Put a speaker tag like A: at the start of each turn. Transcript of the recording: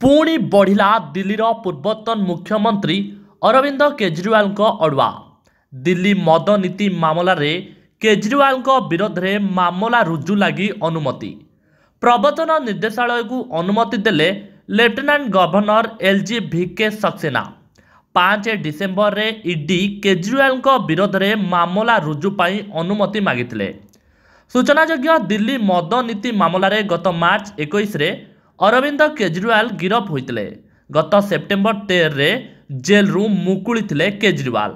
A: पुणी बढ़िला दिल्लीर पूर्वतन मुख्यमंत्री अरविंद केजरीवाल अड़ुआ। दिल्ली मद नीति मामलें केजरीवाल विरोध में मामला रुजु लगी अनुमति। प्रवर्तन निर्देशालय को अनुमति देले lieutenant governor LG Bhike Saxena. 5 December में ईडी केजरीवाल विरोध में मामला रुजु पाई अनुमति मागिथिले। सूचनायोग्य दिल्ली मद नीति मामलें गत मार्च 21 रे अरविंद केजरीवाल गिरफ होते। गत सेप्टेम्बर 13 रे जेल रु मुकुली केजरीवाल।